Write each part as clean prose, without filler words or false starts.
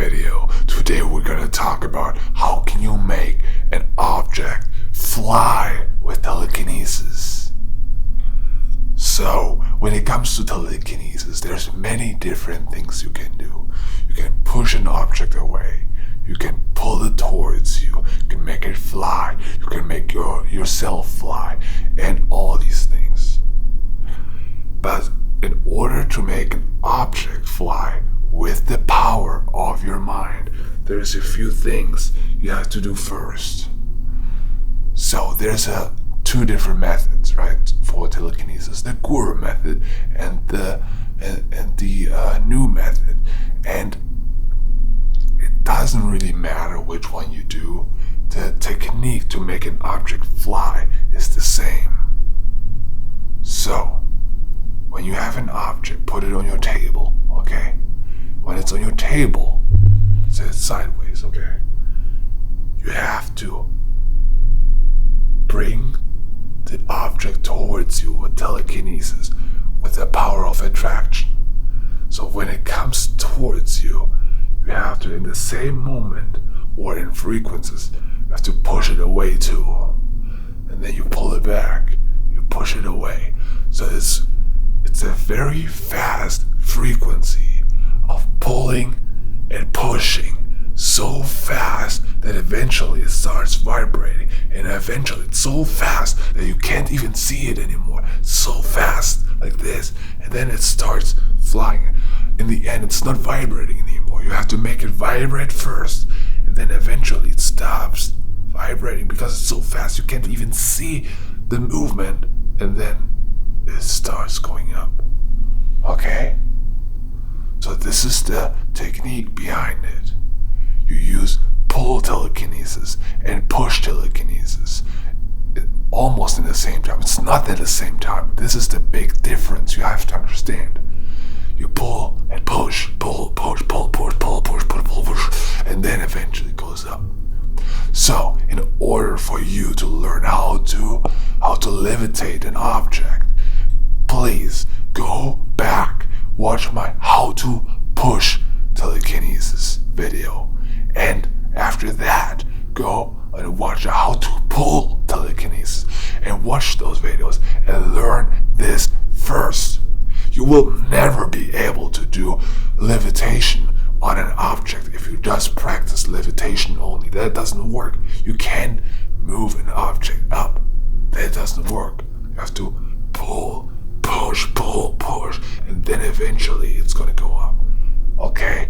video. Today we're gonna talk about how can you make an object fly with telekinesis. So when it comes to telekinesis, there's many different things you can do. You can push an object away, you can pull it towards you, you can make it fly, you can make yourself fly, and all these things. But in order to make an object fly with the power of your mind, there's a few things you have to do first. So there's two different methods, right, for telekinesis: the guru method and the new method. And it doesn't really matter which one you do. The technique to make an object fly is the same. So when you have an object, put it on your table, okay? When it's on your table, say it's sideways, okay? You have to bring the object towards you with telekinesis, with the power of attraction. So when it comes towards you, you have to, in the same moment or in frequencies, you have to push it away too. And then you pull it back, you push it away. So it's a very fast frequency of pulling and pushing, so fast that eventually it starts vibrating, and eventually it's so fast that you can't even see it anymore. It's so fast like this, and then it starts flying. In the end, it's not vibrating anymore. You have to make it vibrate first, and then eventually it stops vibrating because it's so fast you can't even see the movement, and then it starts going up. Okay? So this is the technique behind it. You use pull telekinesis and push telekinesis almost in the same time. It's not at the same time. This is the big difference you have to understand. You pull and push, pull, push, pull, push, pull, push, pull, pull, push, and then eventually it goes up. So in order for you to learn how to levitate an object, please go back, watch my how to push telekinesis video, and after that go and watch the how to pull telekinesis, and watch those videos and learn this first. You will never be able to do levitation on an object if you just practice levitation only. That doesn't work. You can't move an object up. That doesn't work. You have to pull, push, pull, push, and then eventually it's gonna go up. Okay?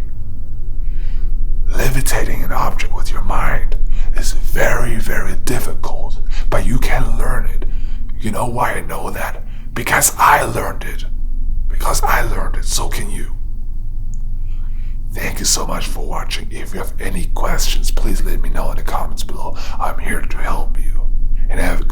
Levitating an object with your mind is very, very difficult, but you can learn it. You know why I know that? Because I learned it. Because I learned it, so can you. Thank you so much for watching. If you have any questions, please let me know in the comments below. I'm here to help you. And have a